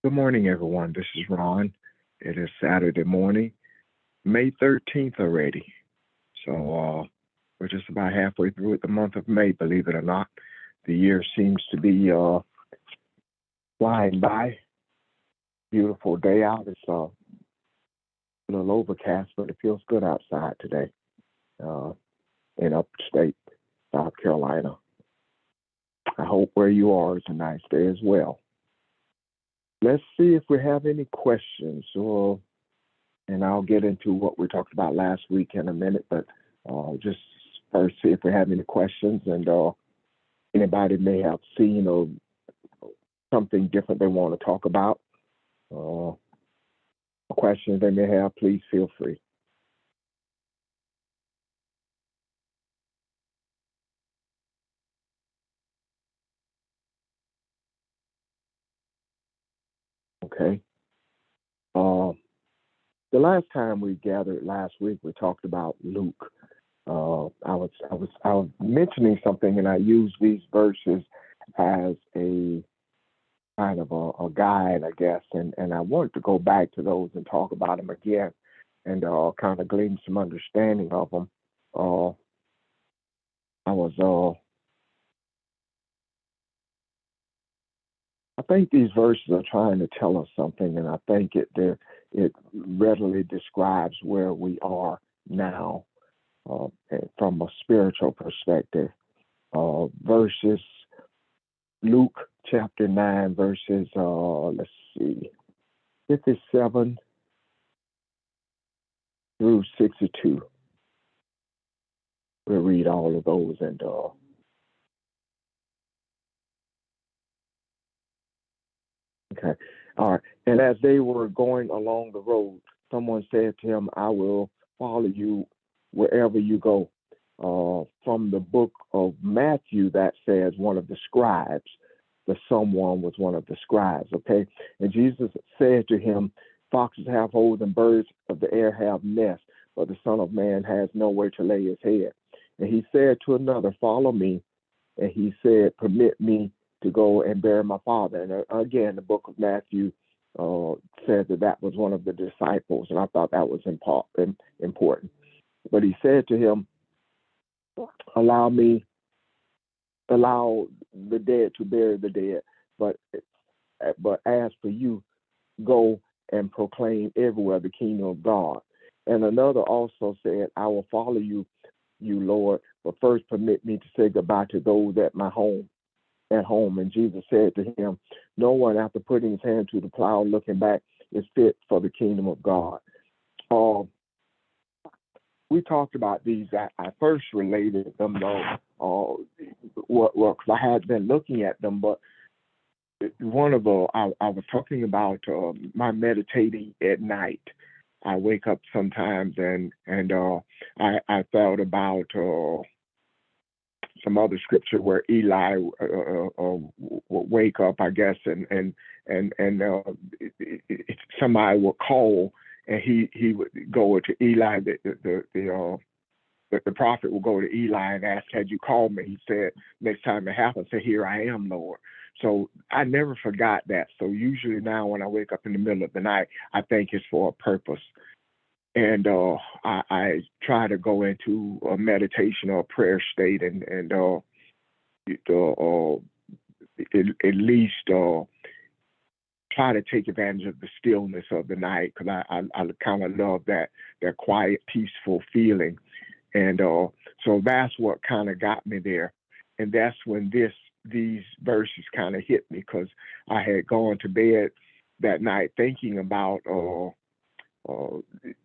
Good morning, everyone. This is Ron. It is Saturday morning, May 13th already. So we're just about halfway through the month of May, believe it or not. The year seems to be flying by. Beautiful day out. It's a little overcast, but it feels good outside today uh, in upstate South Carolina. I hope where you are is a nice day as well. Let's see if we have any questions, and I'll get into what we talked about last week in a minute. But just first, see if we have any questions, and anybody may have seen or something different they want to talk about. Uh, Questions they may have, please feel free. Okay. Uh, the last time we gathered last week, we talked about Luke. I was mentioning something, and I used these verses as a kind of a guide, I guess, and I wanted to go back to those and talk about them again, and kind of glean some understanding of them. Uh, I was, I think these verses are trying to tell us something, and I think it readily describes where we are now from a spiritual perspective. Verses Luke chapter 9, verses let's see, 57 through 62. We'll read all of those and okay. All right. And as they were going along the road, someone said to him, I will follow you wherever you go. From the book of Matthew, that says one of the scribes. The someone was one of the scribes, okay? And Jesus said to him, foxes have holes and birds of the air have nests, but the Son of Man has nowhere to lay his head. And he said to another, follow me. And he said, permit me to go and bury my father. And again, the book of Matthew uh, said that that was one of the disciples, and I thought that was important. But he said to him, allow me, allow the dead to bury the dead, but as for you, go and proclaim everywhere the kingdom of God. And another also said, I will follow you, Lord, but first permit me to say goodbye to those at home. And Jesus said to him, no one after putting his hand to the plow looking back is fit for the kingdom of God. Uh, we talked about these. I first related them though, because I had been looking at them, but one of the I was talking about my meditating at night. I wake up sometimes and I thought about some other scripture where Eli would wake up, I guess, and somebody would call, and he would go to Eli. The prophet would go to Eli and ask, "Had you called me?" He said, "Next time it happens, say, here I am, Lord." So I never forgot that. So usually now when I wake up in the middle of the night, I think it's for a purpose. And I try to go into a meditation or a prayer state and at least try to take advantage of the stillness of the night because I kind of love that quiet, peaceful feeling. And so that's what kind of got me there. And that's when these verses kind of hit me because I had gone to bed that night thinking about uh,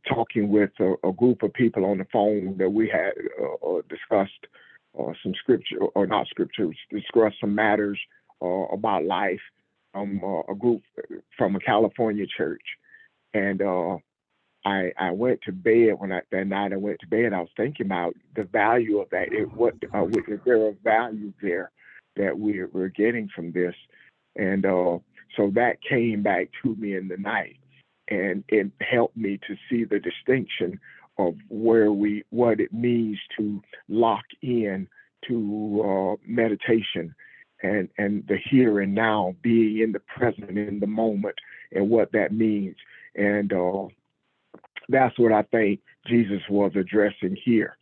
talking with a group of people on the phone that we had discussed some scripture or not scripture, discussed some matters about life from a group from a California church. And I went to bed that night. I went to bed. I was thinking about the value of that. Is there a value there that we're getting from this? And so that came back to me in the night, and it helped me to see the distinction of what it means to lock in to meditation and the here and now, being in the present, in the moment, and what that means. And that's what I think Jesus was addressing here.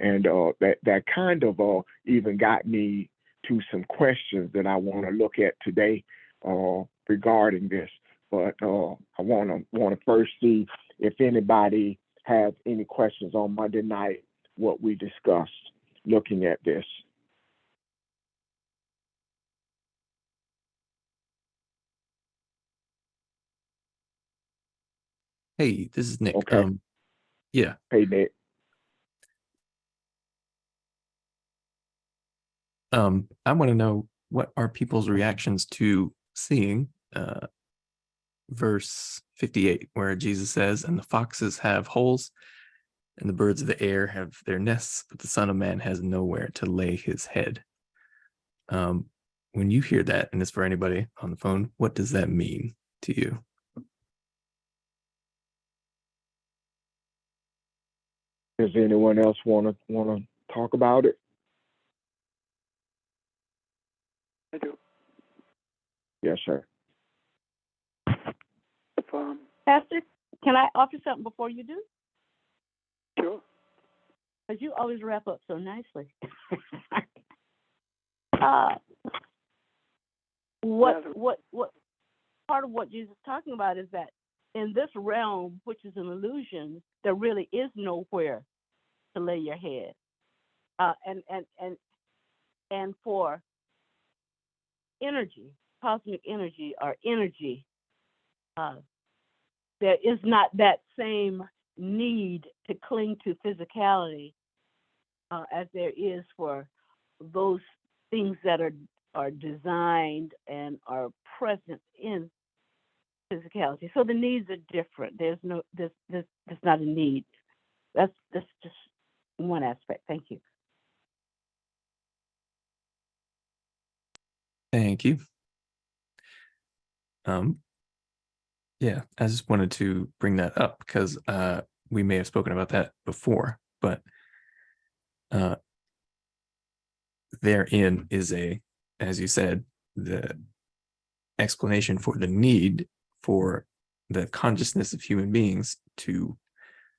And that kind of even got me to some questions that I want to look at today regarding this. But I want to first see if anybody has any questions on Monday night, what we discussed looking at this. Hey, this is Nick. Okay. Yeah. Hey, Nick. I want to know, what are people's reactions to seeing verse 58, where Jesus says, "And the foxes have holes, and the birds of the air have their nests, but the Son of Man has nowhere to lay his head." When you hear that, and it's for anybody on the phone, what does that mean to you? Does anyone else want to talk about it? I do. Yes, sir. Pastor, can I offer something before you do? Sure. Because you always wrap up so nicely. What part of what Jesus is talking about is that in this realm, which is an illusion, there really is nowhere to lay your head. And for energy, cosmic energy or energy, there is not that same need to cling to physicality as there is for those things that are designed and are present in physicality. So the needs are different. There's not a need. That's just one aspect. Thank you. Thank you. Yeah, I just wanted to bring that up because we may have spoken about that before, but therein is as you said, the explanation for the need for the consciousness of human beings to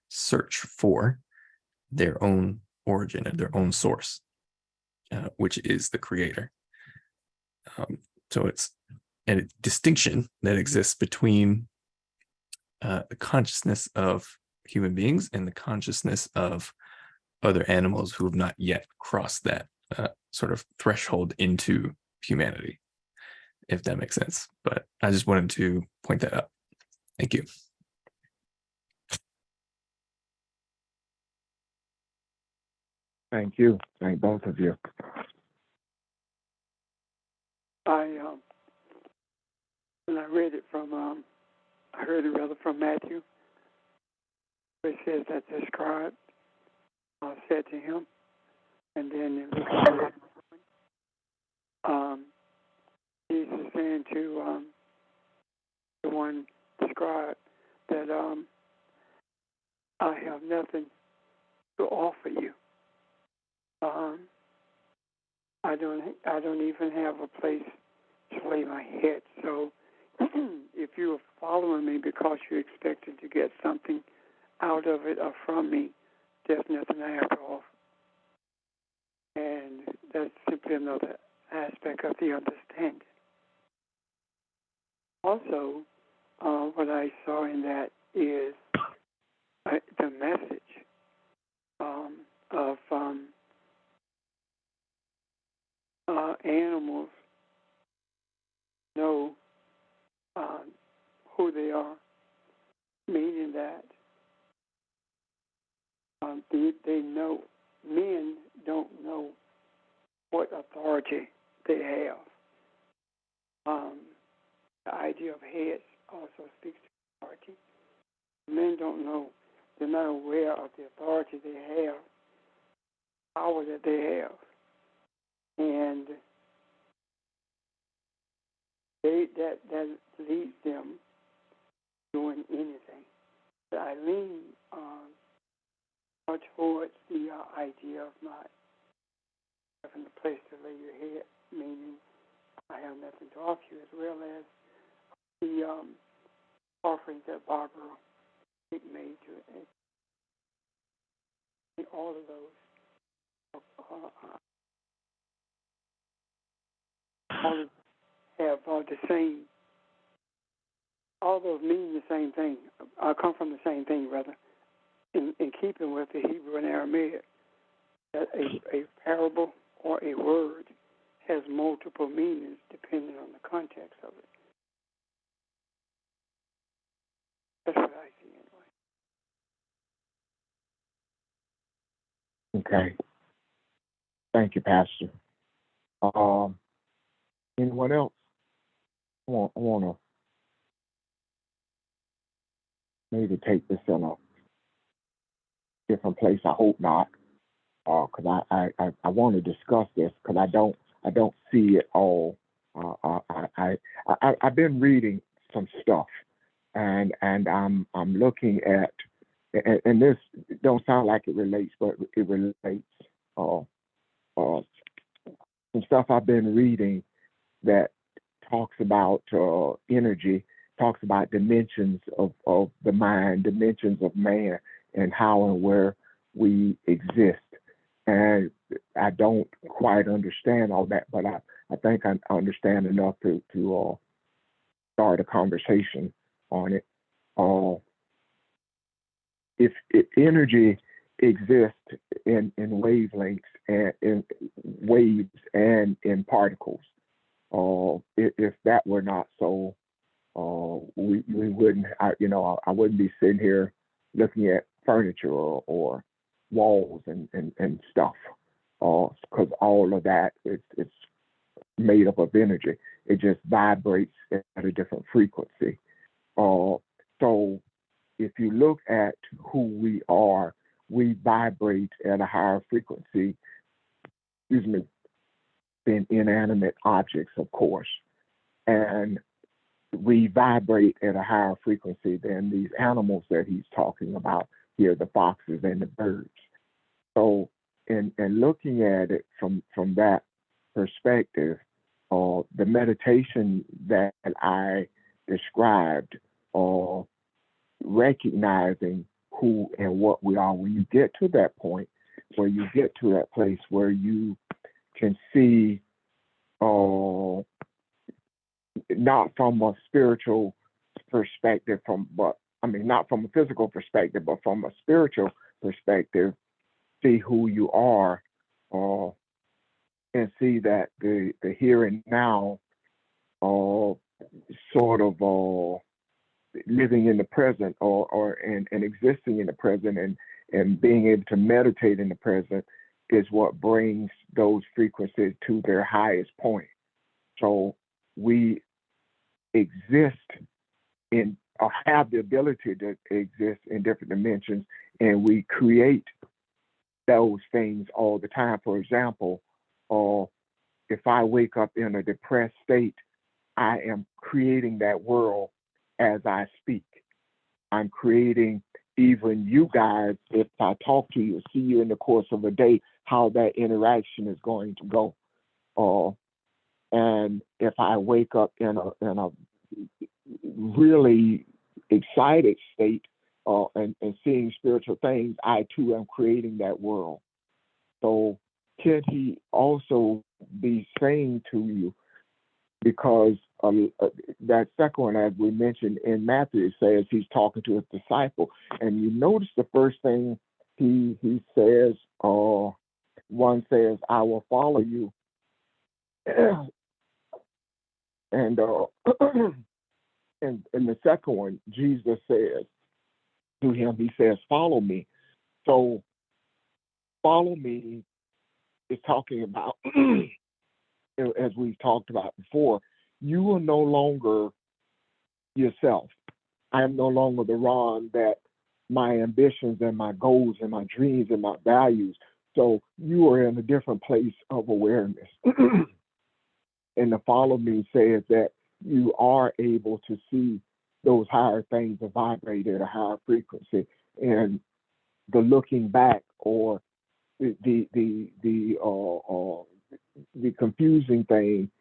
search for their own origin and their own source, which is the creator. So it's a distinction that exists between the consciousness of human beings and the consciousness of other animals who have not yet crossed that sort of threshold into humanity, if that makes sense. But I just wanted to point that out. Thank you. Thank you. Thank both of you. When I read it from, I heard it rather from Matthew, where it says that the scribe said to him, and then it looks at Jesus saying to the one scribe that I have nothing to offer you. I don't even have a place to lay my head. So if you are following me because you're expecting to get something out of it or from me, there's nothing I have to offer. And that's simply another aspect of the understanding. Also, what I saw in that is the message of animals know who they are, meaning that they know. Men don't know what authority they have. The idea of heads also speaks to authority. Men don't know. They're not aware of the authority they have, power that they have, and that leads them doing anything. But I lean much towards the idea of not having a place to lay your head, meaning have nothing to offer you, as well as the offerings that Barbara made to it. And all of those, all of have the same. All those mean the same thing. Come from the same thing, rather. In keeping with the Hebrew and Aramaic, that a parable or a word has multiple meanings depending on the context of it. That's what I see anyway. Okay. Thank you, Pastor. Anyone else? I want to maybe take this in a different place. I hope not, because I want to discuss this because I don't see it all. I've been reading some stuff, and I'm looking at, and this don't sound like it relates, but it relates. Some stuff I've been reading that talks about energy, talks about dimensions of the mind, dimensions of man, and how and where we exist. And I don't quite understand all that, but I think I understand enough to start a conversation on it. If energy exists in wavelengths and in waves and in particles, if that were not so, we wouldn't, I wouldn't be sitting here looking at furniture or walls and stuff, because all of that it's made up of energy. It just vibrates at a different frequency. So if you look at who we are, we vibrate at a higher frequency, than inanimate objects, of course. And we vibrate at a higher frequency than these animals that he's talking about here, the foxes and the birds. So in looking at it from that perspective, the meditation that I described, recognizing who and what we are, when you get to that point, where you get to that place where you can see, not from a spiritual perspective, not from a physical perspective, but from a spiritual perspective, see who you are, and see that the here and now, sort of living in the present, and existing in the present, and being able to meditate in the present is what brings those frequencies to their highest point. So we exist in, or have the ability to exist in different dimensions, and we create those things all the time. For example, if I wake up in a depressed state, I am creating that world as I speak. I'm creating even you guys, if I talk to you, see you in the course of a day, how that interaction is going to go. And if I wake up in a really excited state, and seeing spiritual things, I too am creating that world. So can he also be saying to you, because that second one, as we mentioned in Matthew, it says he's talking to his disciple, and you notice the first thing he says, one says, "I will follow you," and and the second one, Jesus says to him, he says, "Follow me." So follow me is talking about, as we've talked about before, you are no longer yourself. I am no longer the Ron that my ambitions and my goals and my dreams and my values. So you are in a different place of awareness. And the follow me says that you are able to see those higher things that vibrate at a higher frequency. And the looking back, or the confusing thing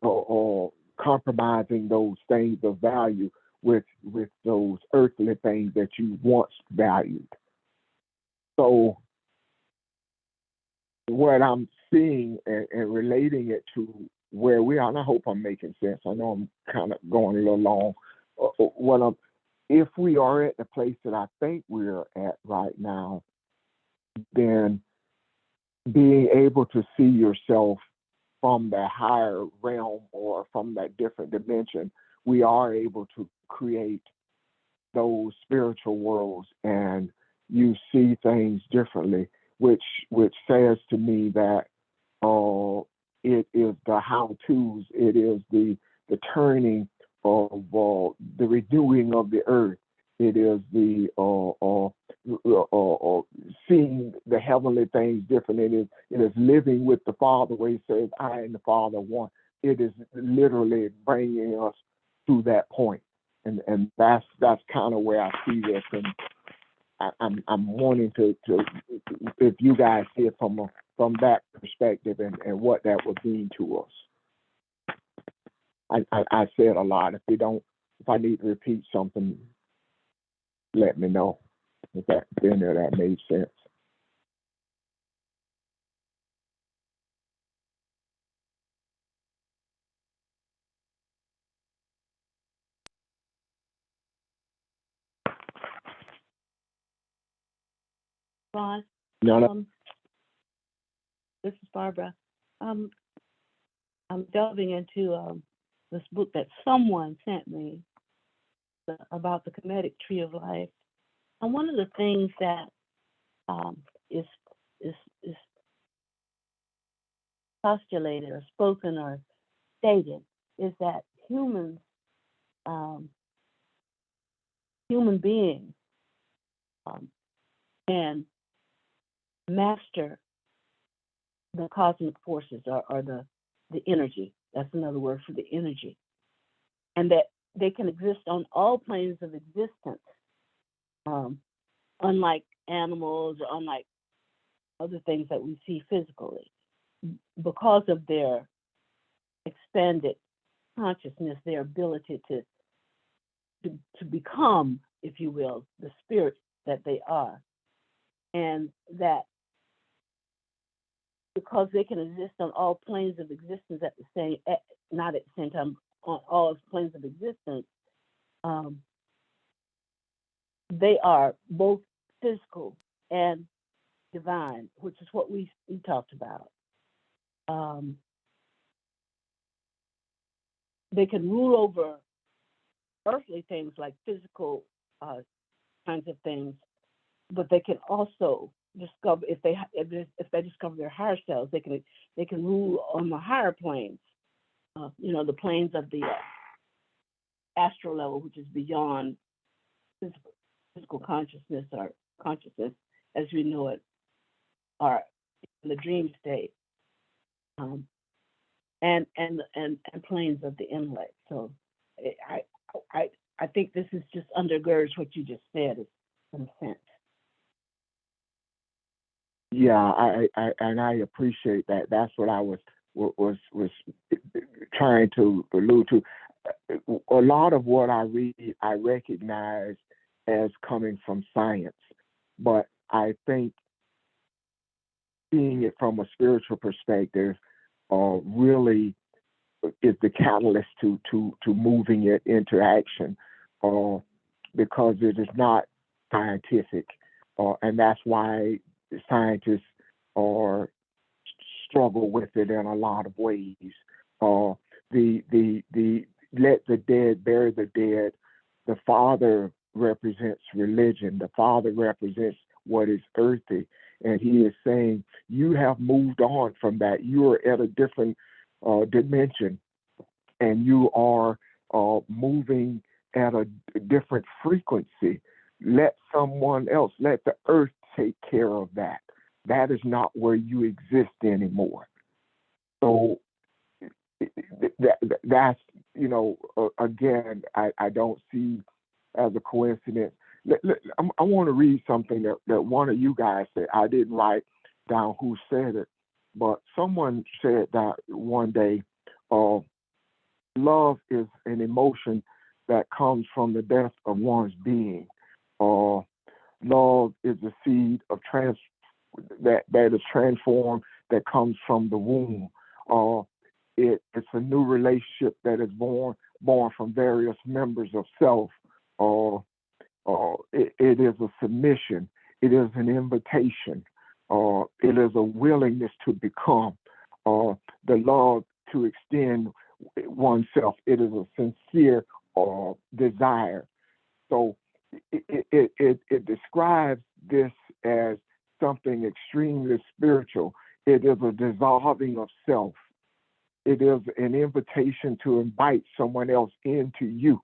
or compromising those things of value with those earthly things that you once valued. So what I'm seeing and relating it to where we are, and I hope I'm making sense. I know I'm kind of going a little long. If we are at the place that I think we're at right now, then being able to see yourself from that higher realm or from that different dimension, we are able to create those spiritual worlds, and you see things differently, which says to me that it is the how-tos, it is the turning of the renewing of the earth, it is the seeing the heavenly things different. It is living with the Father, where He says, "I and the Father are one." It is literally bringing us to that point, and that's kind of where I see this, and I'm wanting to if you guys see it from that perspective and what that would mean to us. I said a lot. If I need to repeat something, let me know. If that made sense. Ron, No. this is Barbara. I'm delving into this book that someone sent me about the Kemetic Tree of Life, and one of the things that is postulated or spoken or stated is that human beings can master the cosmic forces or the energy. That's another word for the energy. And that they can exist on all planes of existence, unlike animals or unlike other things that we see physically, because of their expanded consciousness, their ability to become, if you will, the spirit that they are. And that because they can exist on all planes of existence not at the same time, on all planes of existence, they are both physical and divine, which is what we talked about. They can rule over earthly things like physical kinds of things, but they can also discover if they discover their higher selves, they can rule on the higher planes, the planes of the astral level, which is beyond physical consciousness or consciousness as we know it, or in the dream state, and planes of the intellect. So I think this is just undergirds what you just said, in a sense. Yeah, I appreciate that. That's what I was trying to allude to. A lot of what I read, I recognize as coming from science, but I think seeing it from a spiritual perspective really is the catalyst to moving it into action, because it is not scientific, and that's why scientists struggle with it in a lot of ways. The let the dead bury the dead. The Father represents religion. The Father represents what is earthy, and He is saying you have moved on from that. You are at a different dimension, and you are moving at a different frequency. Let someone else, let the earth take care of that. That is not where you exist anymore. So that's, again, I don't see as a coincidence. I want to read something that one of you guys said. I didn't write down who said it, but someone said that one day, Uh, love is an emotion that comes from the depth of one's being. Uh, love is the seed of that is transformed, that comes from the womb. Uh, it's a new relationship that is born from various members of self. Uh, it is a submission. It is an invitation. It is a willingness to become. The love to extend oneself. It is a sincere desire. So it describes this as something extremely spiritual. It is a dissolving of self. It is an invitation to invite someone else into you.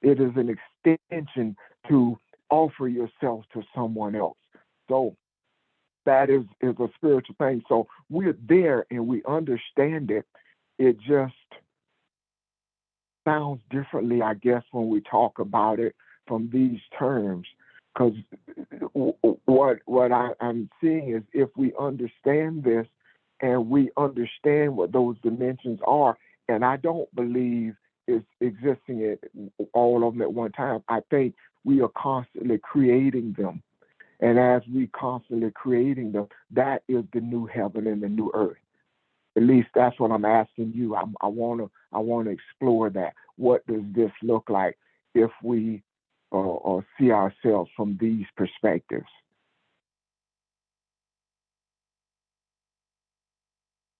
It is an extension to offer yourself to someone else. So that is a spiritual thing. So we're there and we understand it. It just sounds differently, I guess, when we talk about it from these terms. Because what I'm seeing is, if we understand this and we understand what those dimensions are, and I don't believe it's existing at all of them at one time. I think we are constantly creating them. And as we constantly creating them, that is the new heaven and the new earth. At least that's what I'm asking you. I want to explore that. What does this look like if we see ourselves from these perspectives?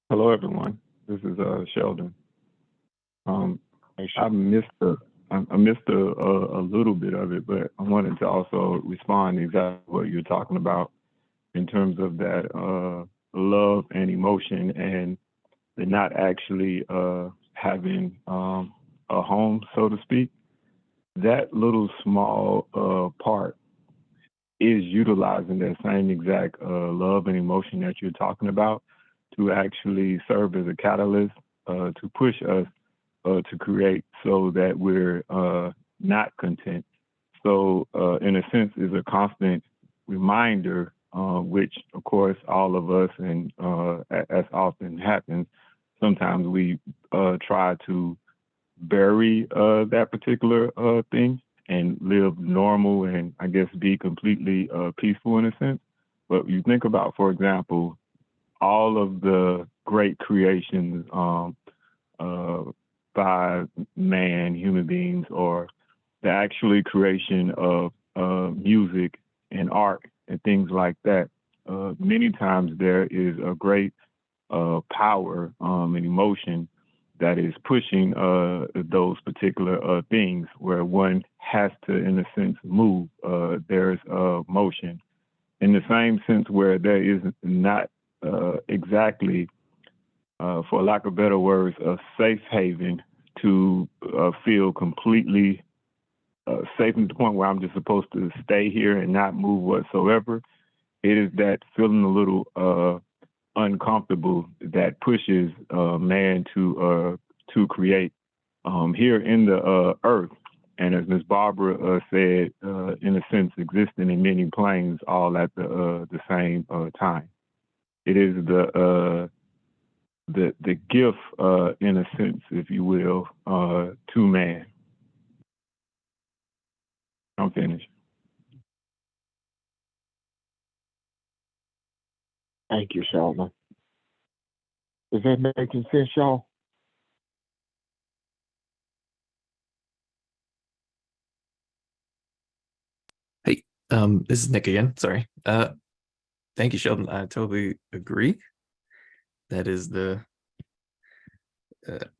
Hello, everyone. This is Sheldon. I missed a little bit of it, but I wanted to also respond exactly what you're talking about in terms of that love and emotion, and the not actually having a home, so to speak. That little small part is utilizing that same exact love and emotion that you're talking about to actually serve as a catalyst to push us to create, so that we're not content. So in a sense, is a constant reminder, which of course all of us, and as often happens, sometimes we try to bury that particular thing and live normal and, I guess, be completely peaceful in a sense. But you think about, for example, all of the great creations by man, human beings, or the actually creation of music and art and things like that. Many times there is a great power and emotion that is pushing those particular things, where one has to, in a sense, move. There's motion. In the same sense where there is not exactly, for lack of better words, a safe haven to feel completely safe to the point where I'm just supposed to stay here and not move whatsoever. It is that feeling a little uncomfortable that pushes man to create here in the earth. And as Ms. Barbara said, in a sense, existing in many planes all at the same time. It is the gift, in a sense, if you will, to man. I'm finished. Thank you, Sheldon. Is that making sense, y'all? Hey, this is Nick again. Sorry. Thank you, Sheldon. I totally agree. That is the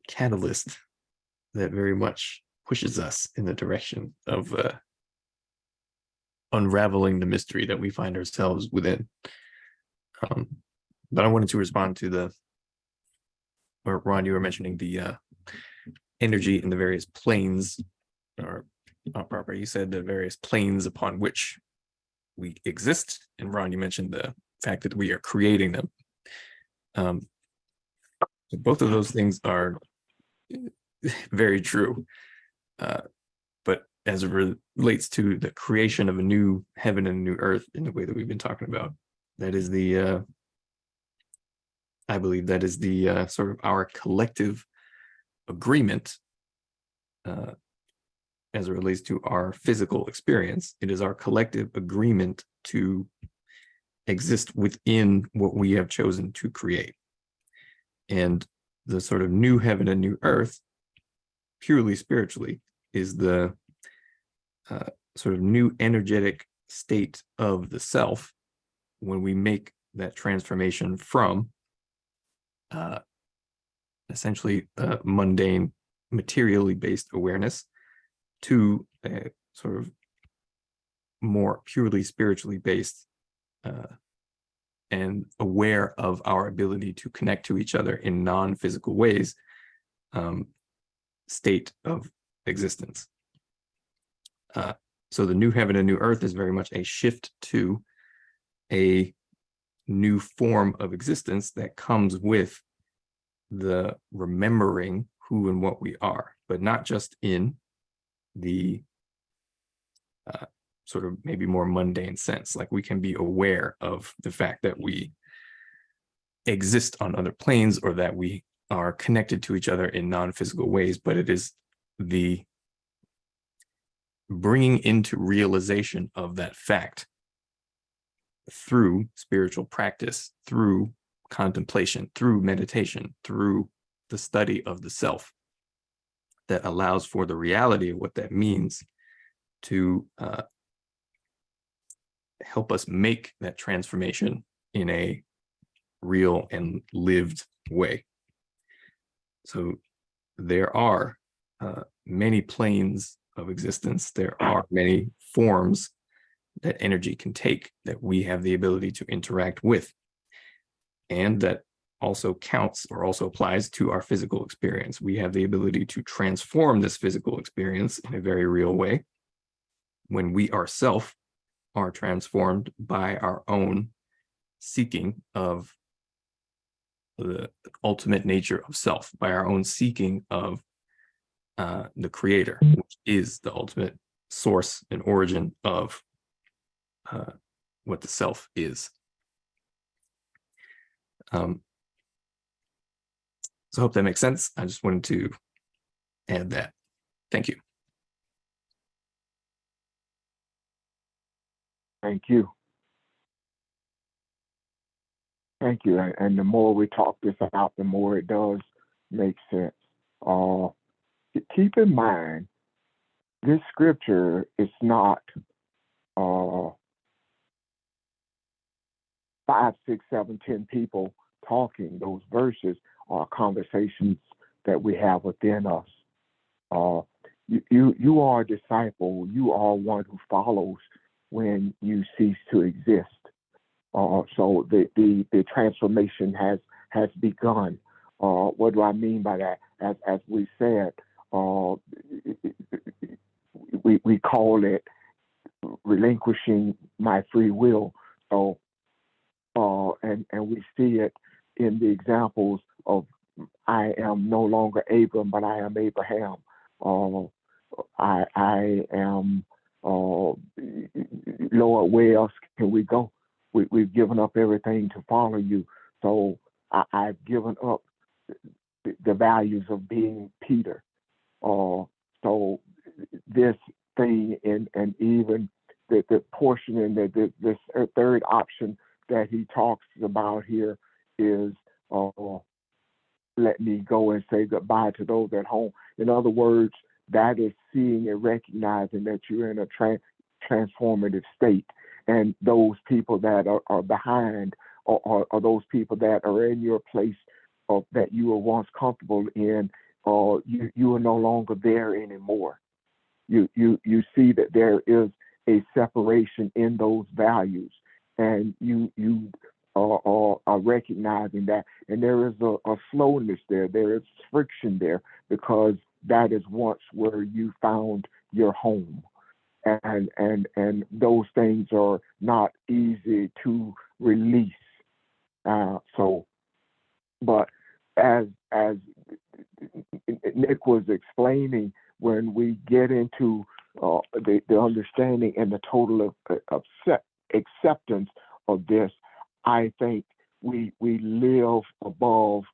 catalyst that very much pushes us in the direction of unraveling the mystery that we find ourselves within. But I wanted to respond to or Ron, you were mentioning the energy in the various planes, or proper, you said the various planes upon which we exist. And Ron, you mentioned the fact that we are creating them. So both of those things are very true. But as it relates to the creation of a new heaven and a new earth in the way that we've been talking about, that is I believe that is the sort of our collective agreement as it relates to our physical experience. It is our collective agreement to exist within what we have chosen to create. And the sort of new heaven and new earth, purely spiritually, is the sort of new energetic state of the self when we make that transformation from essentially mundane, materially based awareness to a sort of more purely spiritually based and aware of our ability to connect to each other in non-physical ways state of existence. So the new heaven and new earth is very much a shift to a new form of existence that comes with the remembering who and what we are, but not just in the sort of maybe more mundane sense. Like, we can be aware of the fact that we exist on other planes or that we are connected to each other in non-physical ways, but it is the bringing into realization of that fact through spiritual practice, through contemplation, through meditation, through the study of the self, that allows for the reality of what that means to help us make that transformation in a real and lived way. So there are many planes of existence. There are many forms that energy can take that we have the ability to interact with. And that also counts or also applies to our physical experience. We have the ability to transform this physical experience in a very real way when we ourselves are transformed by our own seeking of the ultimate nature of self, by our own seeking of the creator, which is the ultimate source and origin of what the self is. So I hope that makes sense. I just wanted to add that. Thank you. Thank you. Thank you. And the more we talk this out, the more it does make sense. Keep in mind, this scripture is not 5, 6, 7, 10 people talking. Those verses are conversations that we have within us. You are a disciple. You are one who follows when you cease to exist. So the transformation has begun. What do I mean by that? As we said, we call it relinquishing my free will. So and we see it in the examples of I am no longer Abram, but I am Abraham. I am Lord, where else can we go? We've given up everything to follow you. So I've given up the values of being Peter. So this thing and even the portion in this third option that he talks about here is let me go and say goodbye to those at home. In other words, that is seeing and recognizing that you're in a transformative state. And those people that are behind are those people that are in your place that you were once comfortable in, you are no longer there anymore. You see that there is a separation in those values, and you are recognizing that, and there is a slowness there. There is friction there because that is once where you found your home, and those things are not easy to release. But as Nick was explaining, when we get into the understanding and the total of acceptance of this, I think we live above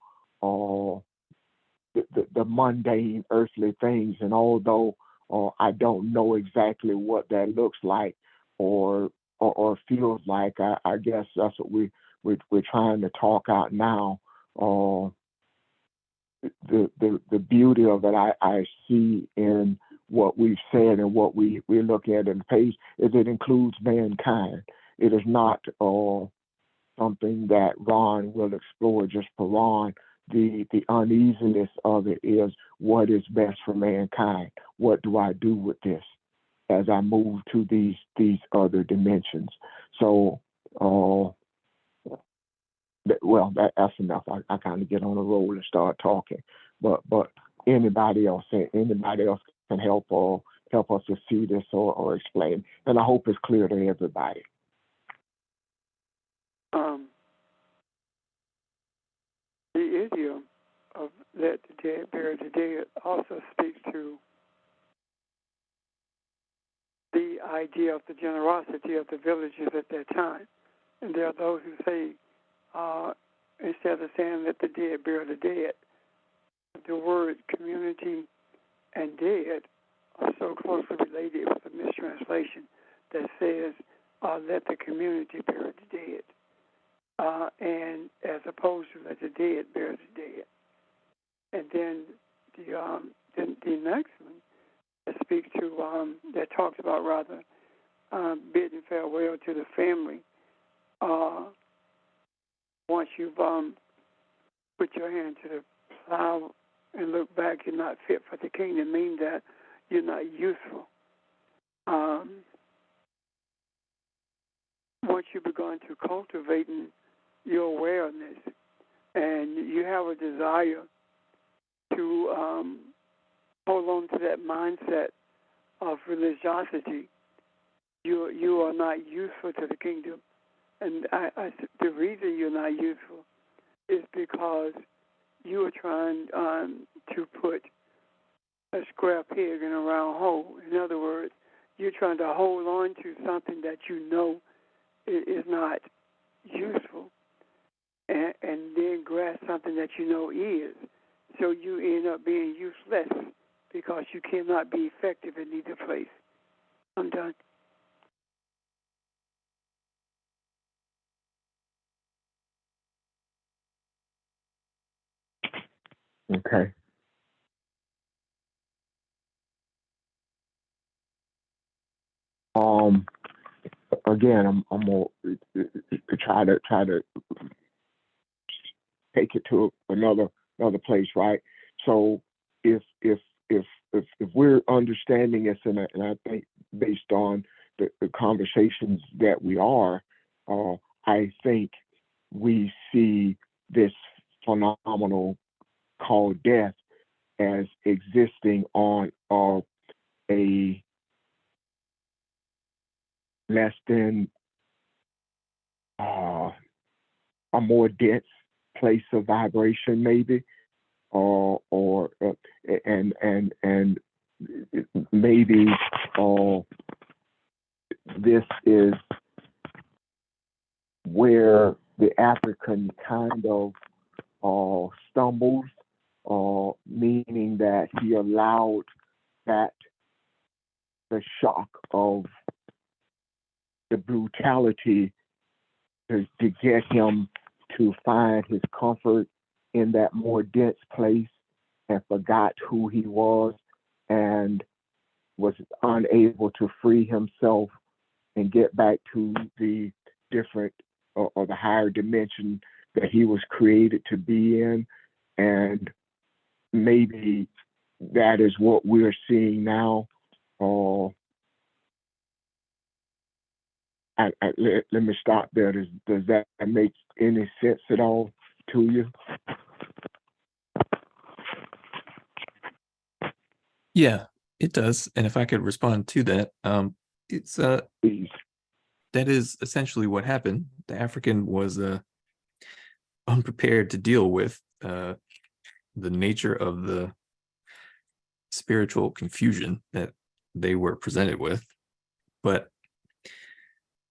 the mundane earthly things. And although I don't know exactly what that looks like or feels like, I guess that's what we're trying to talk out now. The beauty of it I see in what we've said and what we look at in the page is it includes mankind. It is not something that Ron will explore just for Ron. The uneasiness of it is what is best for mankind. What do I do with this as I move to these other dimensions? So, that's enough. I kind of get on a roll and start talking. But anybody else can help us to see this or explain. And I hope it's clear to everybody. The idiom of let the dead bury the dead also speaks to the idea of the generosity of the villages at that time. And there are those who say, instead of saying let the dead bury the dead, the word community and dead are so closely related with a mistranslation that says let the community bury the dead. And as opposed to let the dead bury the dead. And then the next one that speaks to, that talks about rather bidding farewell to the family. Once you've put your hand to the plow and look back, you're not fit for the kingdom, meaning that you're not useful. Once you've begun to cultivating your awareness and you have a desire to hold on to that mindset of religiosity, you are not useful to the kingdom. And the reason you're not useful is because you are trying to put a square peg in a round hole. In other words, you're trying to hold on to something that you know is not useful, and then grasp something that you know is. So you end up being useless because you cannot be effective in either place. I'm done. Okay. Again, I'm gonna try to take it to another place, right? So if we're understanding this, and I think based on the conversations that we are, I think we see this phenomenal called death as existing on a less than a more dense place of vibration, maybe, and maybe this is where the African kind of stumbles, meaning that he allowed that the shock of the brutality to get him to find his comfort in that more dense place and forgot who he was and was unable to free himself and get back to the different or the higher dimension that he was created to be in. And maybe that is what we're seeing now. Let me stop there. Does that make any sense at all to you? Yeah, it does. And if I could respond to that, it's Please. that is essentially what happened. The African was unprepared to deal with the nature of the spiritual confusion that they were presented with. But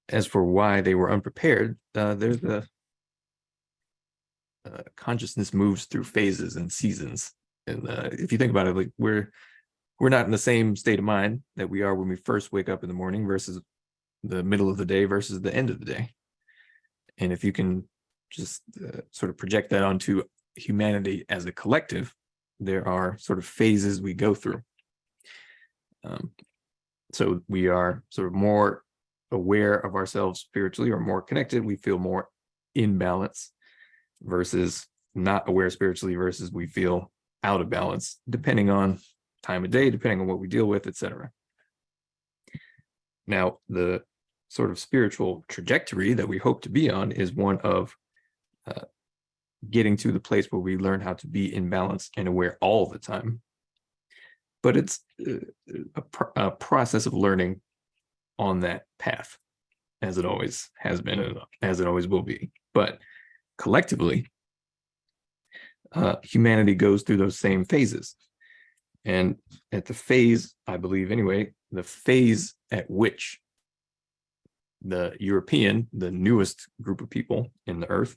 as for why they were unprepared, there's the consciousness moves through phases and seasons. And if you think about it, like we're not in the same state of mind that we are when we first wake up in the morning versus the middle of the day versus the end of the day. And if you can just sort of project that onto humanity as a collective, there are sort of phases we go through. So we are sort of more aware of ourselves spiritually, or more connected. We feel more in balance, versus not aware spiritually versus we feel out of balance, depending on time of day, depending on what we deal with, etc. Now, the sort of spiritual trajectory that we hope to be on is one of getting to the place where we learn how to be in balance and aware all the time. But it's a process of learning on that path, as it always has been and as it always will be. But collectively, humanity goes through those same phases. And at the phase, I believe anyway, the phase at which the European, the newest group of people in the earth,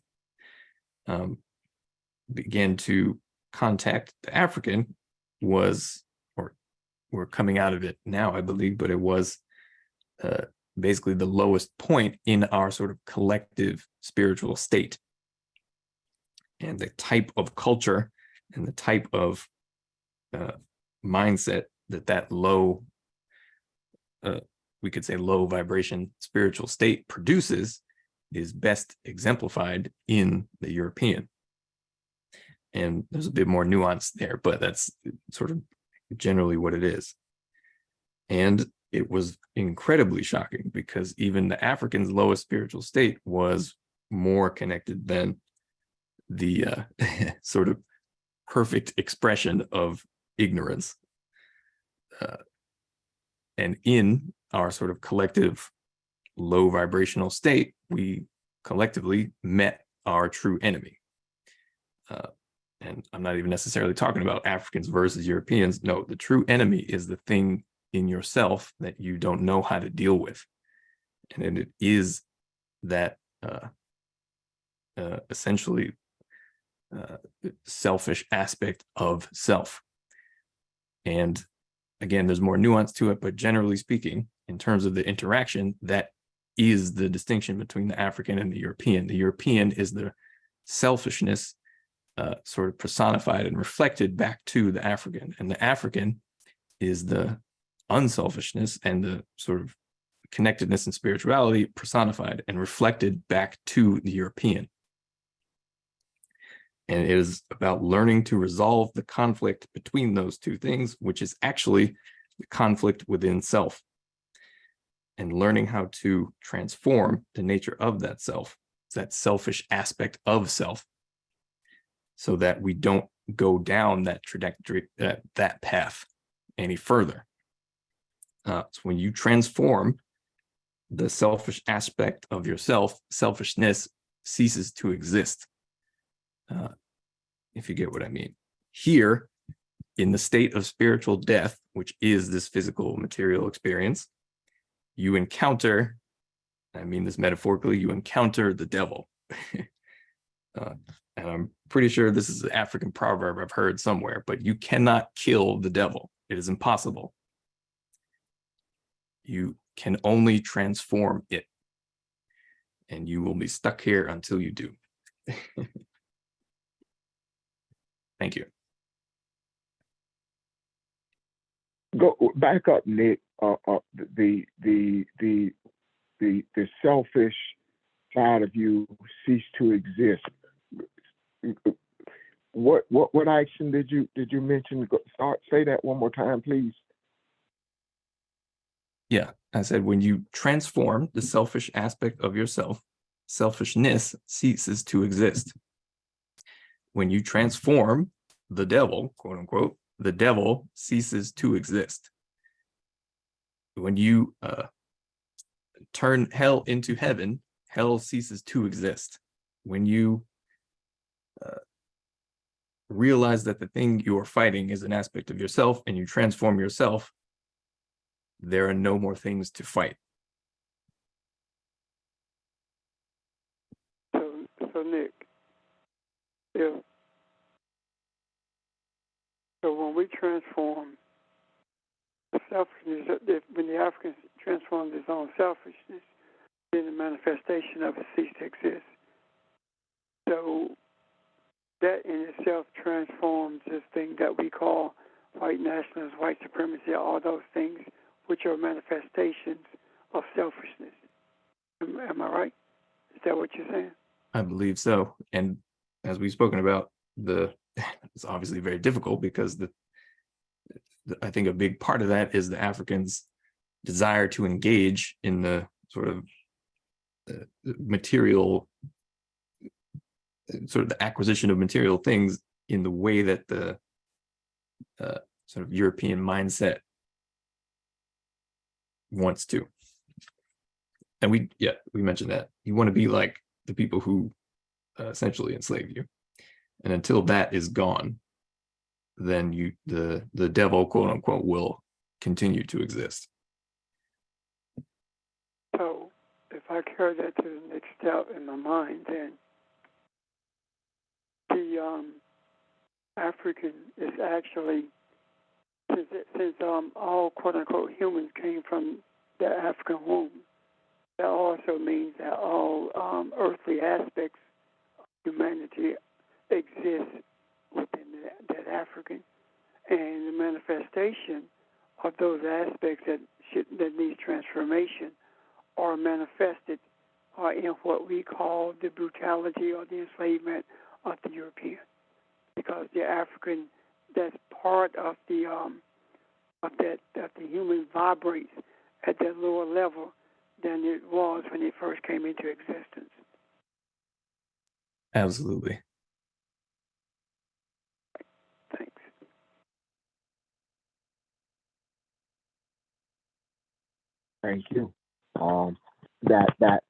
began to contact the African was, or we're coming out of it now, I believe, but it was basically the lowest point in our sort of collective spiritual state. And the type of culture and the type of mindset that low, we could say low vibration spiritual state produces is best exemplified in the European. And there's a bit more nuance there, but that's sort of generally what it is. And it was incredibly shocking because even the African's lowest spiritual state was more connected than the sort of perfect expression of ignorance. And in our sort of collective low vibrational state, we collectively met our true enemy. And I'm not even necessarily talking about Africans versus Europeans. No, the true enemy is the thing in yourself that you don't know how to deal with. And it is that essentially selfish aspect of self. And again, there's more nuance to it, but generally speaking, in terms of the interaction, that is the distinction between the African and the European. The European is the selfishness sort of personified and reflected back to the African, and the African is the unselfishness and the sort of connectedness and spirituality personified and reflected back to the European. And it is about learning to resolve the conflict between those two things, which is actually the conflict within self, and learning how to transform the nature of that self, that selfish aspect of self, so that we don't go down that trajectory, that path any further. So when you transform the selfish aspect of yourself, selfishness ceases to exist. If you get what I mean. Here, in the state of spiritual death, which is this physical material experience, you encounter, I mean this metaphorically, you encounter the devil. And I'm pretty sure this is an African proverb I've heard somewhere, but you cannot kill the devil. It is impossible. You can only transform it. And you will be stuck here until you do. Thank you. Go back up, Nick. The selfish side of you cease to exist. What action did you mention? Say that one more time, please. Yeah, I said when you transform the selfish aspect of yourself, selfishness ceases to exist. When you transform the devil, quote unquote, the devil ceases to exist. When you turn hell into heaven, hell ceases to exist. When you realize that the thing you are fighting is an aspect of yourself and you transform yourself, there are no more things to fight. So Nick, if So when we transform selfishness, when the Africans transformed his own selfishness, then the manifestation of it ceased to exist. So that in itself transforms this thing that we call white nationalism, white supremacy, all those things which are manifestations of selfishness. Am I right? Is that what you're saying? I believe so. And as we've spoken about, it's obviously very difficult because I think a big part of that is the Africans' desire to engage in the sort of material, sort of the acquisition of material things in the way that the sort of European mindset wants to. And we mentioned that you want to be like the people who essentially enslave you, and until that is gone, then the devil, quote unquote, will continue to exist. So if I carry that to the next step in my mind, then the African is actually, since all quote unquote humans came from the African womb, that also means that all earthly aspects of humanity exist within that African, and the manifestation of those aspects that needs transformation are manifested in what we call the brutality or the enslavement of the European, because the African, that's part of the human vibrates at that lower level than it was when it first came into existence. Absolutely. Thanks. Thank you. That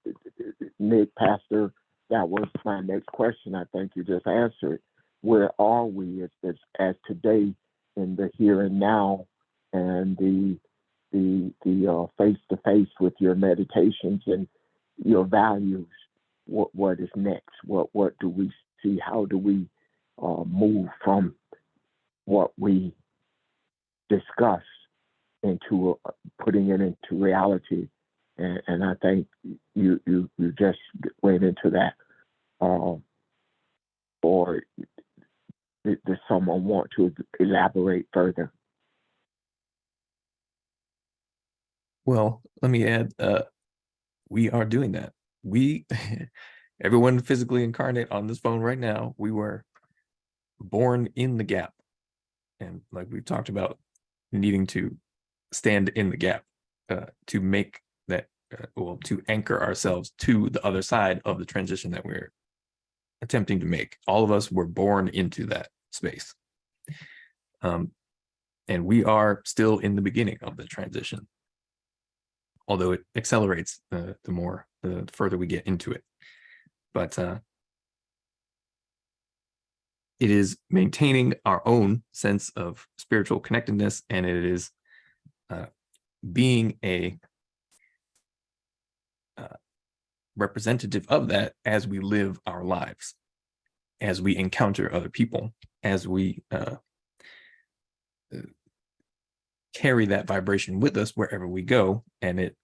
Nick, Pastor, that was my next question. I think you just answered. Where are we as today in the here and now, and the face to face with your meditations and your values? What is next? What do we see? How do we move from what we discuss into putting it into reality? And I think you just went into that. Or does someone want to elaborate further? Well, let me add, we are doing that. We, everyone physically incarnate on this phone right now, we were born in the gap. And like we've talked about, needing to stand in the gap to make that, to anchor ourselves to the other side of the transition that we're attempting to make. All of us were born into that space. And we are still in the beginning of the transition, although it accelerates the further we get into it. But it is maintaining our own sense of spiritual connectedness, and it is being a representative of that as we live our lives, as we encounter other people, as we carry that vibration with us wherever we go, and it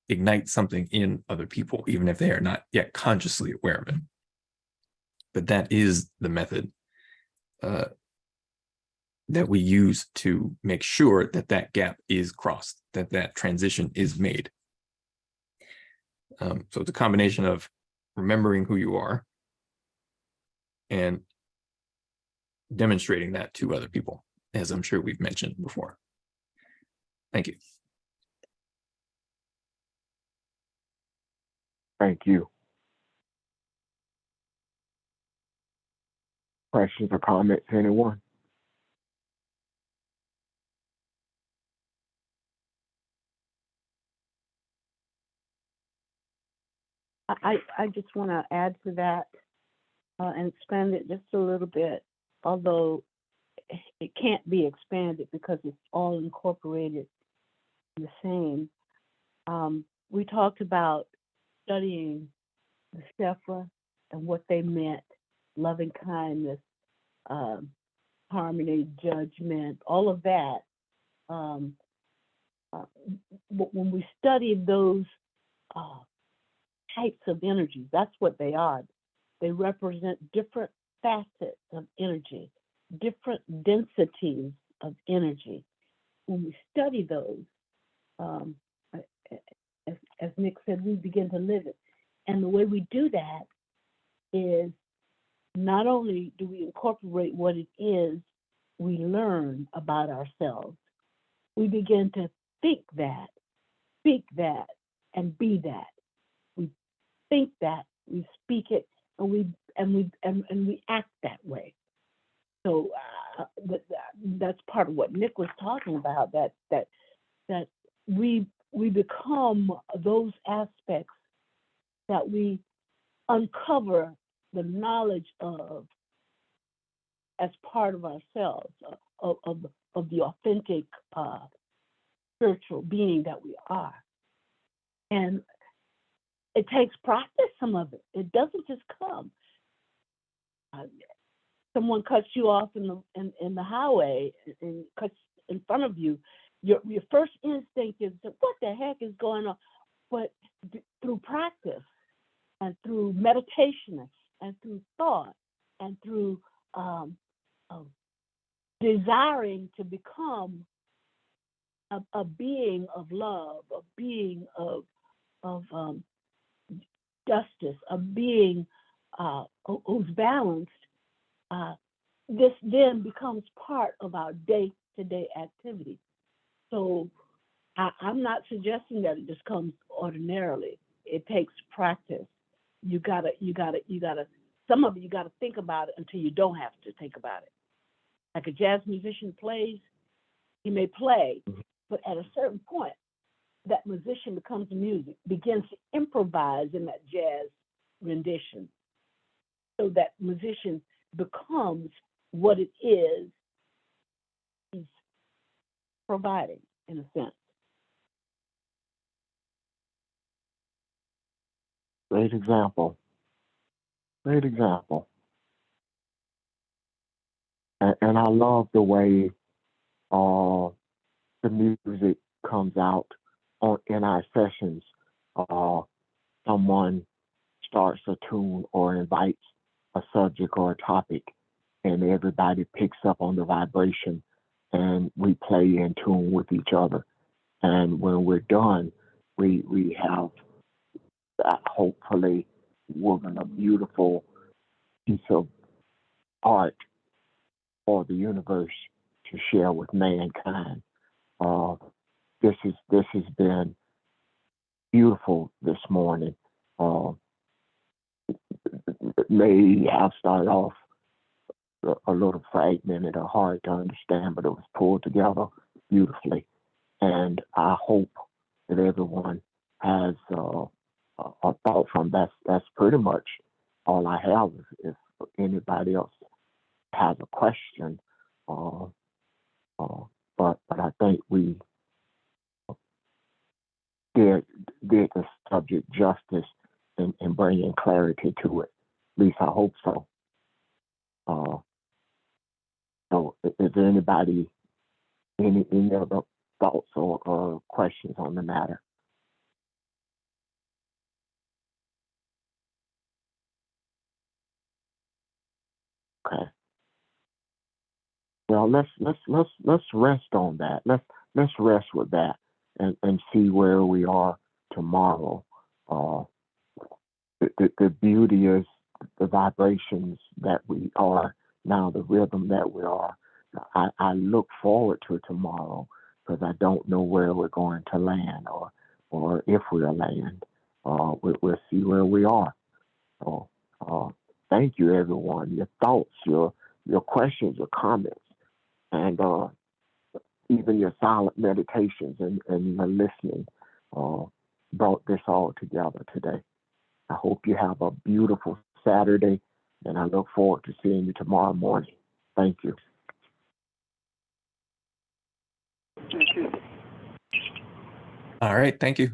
ignites something in other people, even if they are not yet consciously aware of it. But that is the method that we use to make sure that that gap is crossed, that that transition is made. So it's a combination of remembering who you are and demonstrating that to other people, as I'm sure we've mentioned before. Thank you. Thank you. Questions or comments, anyone? I just want to add to that and expand it just a little bit, although it can't be expanded because it's all incorporated in the same. We talked about studying the Sephra and what they meant, loving kindness, harmony, judgment, all of that. But when we study those types of energies, that's what they are. They represent different facets of energy, different densities of energy. When we study those, as Nick said, we begin to live it. And the way we do that is not only do we incorporate what it is we learn about ourselves, we begin to think that, speak that, and be that. We think that, we speak it, and we act that way. So that's part of what Nick was talking about. That we become those aspects that we uncover the knowledge of as part of ourselves, of the authentic spiritual being that we are. And it takes practice, some of it. It doesn't just come. Someone cuts you off in the highway and cuts in front of you. Your first instinct is, what the heck is going on? But through practice and through meditation and through thought and through desiring to become a being of love, a being of justice, a being who's balanced, this then becomes part of our day-to-day activity. So I'm not suggesting that it just comes ordinarily. It takes practice. You gotta. Some of it you gotta think about it until you don't have to think about it. Like a jazz musician plays, he may play, but at a certain point, that musician becomes music, begins to improvise in that jazz rendition. So that musician becomes what it is he's providing, in a sense. Great example. Great example. And I love the way the music comes out in our sessions. Someone starts a tune or invites a subject or a topic, and everybody picks up on the vibration, and we play in tune with each other. And when we're done, we have hopefully woven a beautiful piece of art for the universe to share with mankind. This has been beautiful this morning. It may have started off a little fragmented or hard to understand, but it was pulled together beautifully. And I hope that everyone has a thought from that. That's pretty much all I have. If anybody else has a question, but I think we did the subject justice in bringing clarity to it. At least I hope so. So is there anybody, any other thoughts or questions on the matter? Okay. Well, let's rest on that. Let's rest with that and see where we are tomorrow. The beauty is the vibrations that we are now, the rhythm that we are. I look forward to tomorrow because I don't know where we're going to land or if we'll land. We'll see where we are. So thank you, everyone. Your thoughts, your questions, your comments, and even your silent meditations and your listening brought this all together today. I hope you have a beautiful Saturday, and I look forward to seeing you tomorrow morning. Thank you. Thank you. All right. Thank you.